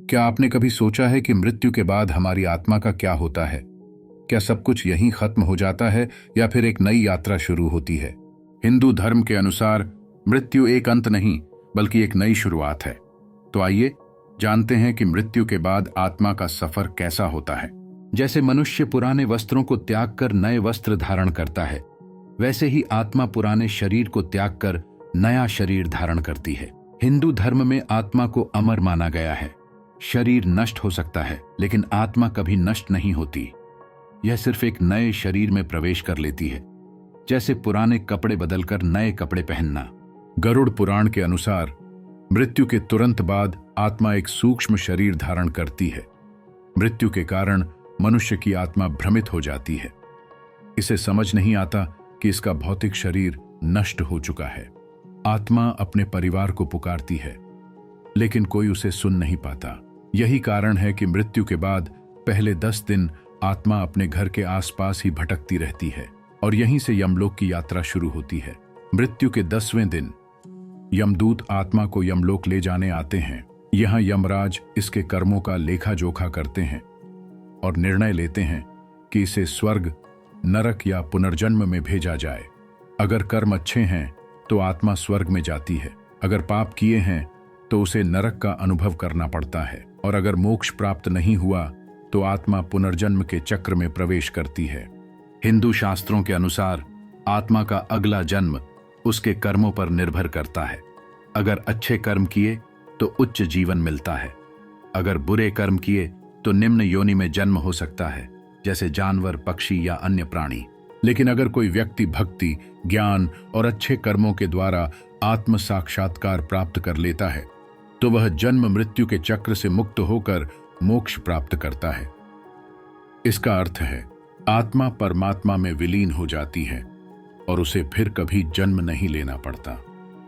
क्या आपने कभी सोचा है कि मृत्यु के बाद हमारी आत्मा का क्या होता है? क्या सब कुछ यहीं खत्म हो जाता है या फिर एक नई यात्रा शुरू होती है? हिंदू धर्म के अनुसार मृत्यु एक अंत नहीं बल्कि एक नई शुरुआत है। तो आइए जानते हैं कि मृत्यु के बाद आत्मा का सफर कैसा होता है। जैसे मनुष्य पुराने वस्त्रों को त्याग कर नए वस्त्र धारण करता है, वैसे ही आत्मा पुराने शरीर को त्याग कर नया शरीर धारण करती है। हिंदू धर्म में आत्मा को अमर माना गया है। शरीर नष्ट हो सकता है लेकिन आत्मा कभी नष्ट नहीं होती। यह सिर्फ एक नए शरीर में प्रवेश कर लेती है, जैसे पुराने कपड़े बदलकर नए कपड़े पहनना। गरुड़ पुराण के अनुसार मृत्यु के तुरंत बाद आत्मा एक सूक्ष्म शरीर धारण करती है। मृत्यु के कारण मनुष्य की आत्मा भ्रमित हो जाती है। इसे समझ नहीं आता कि इसका भौतिक शरीर नष्ट हो चुका है। आत्मा अपने परिवार को पुकारती है, लेकिन कोई उसे सुन नहीं पाता। यही कारण है कि मृत्यु के बाद पहले 10 दिन आत्मा अपने घर के आसपास ही भटकती रहती है और यहीं से यमलोक की यात्रा शुरू होती है। मृत्यु के 10वें दिन यमदूत आत्मा को यमलोक ले जाने आते हैं। यहाँ यमराज इसके कर्मों का लेखा जोखा करते हैं और निर्णय लेते हैं कि इसे स्वर्ग, नरक या पुनर्जन्म में भेजा जाए। अगर कर्म अच्छे हैं तो आत्मा स्वर्ग में जाती है, अगर पाप किए हैं तो उसे नरक का अनुभव करना पड़ता है, और अगर मोक्ष प्राप्त नहीं हुआ तो आत्मा पुनर्जन्म के चक्र में प्रवेश करती है। हिंदू शास्त्रों के अनुसार आत्मा का अगला जन्म उसके कर्मों पर निर्भर करता है। अगर अच्छे कर्म किए तो उच्च जीवन मिलता है, अगर बुरे कर्म किए तो निम्न योनि में जन्म हो सकता है, जैसे जानवर, पक्षी या अन्य प्राणी। लेकिन अगर कोई व्यक्ति भक्ति, ज्ञान और अच्छे कर्मों के द्वारा आत्म साक्षात्कार प्राप्त कर लेता है तो वह जन्म मृत्यु के चक्र से मुक्त होकर मोक्ष प्राप्त करता है। इसका अर्थ है आत्मा परमात्मा में विलीन हो जाती है और उसे फिर कभी जन्म नहीं लेना पड़ता।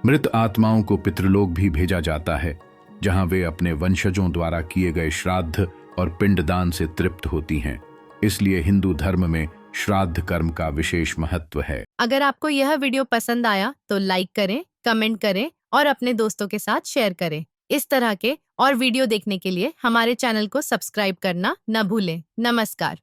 मृत आत्माओं को पितृलोक भी भेजा जाता है, जहां वे अपने वंशजों द्वारा किए गए श्राद्ध और पिंडदान से तृप्त होती हैं। इसलिए हिंदू धर्म में श्राद्ध कर्म का विशेष महत्व है। अगर आपको यह वीडियो पसंद आया तो लाइक करें, कमेंट करें और अपने दोस्तों के साथ शेयर करें। इस तरह के और वीडियो देखने के लिए हमारे चैनल को सब्सक्राइब करना न भूलें। नमस्कार।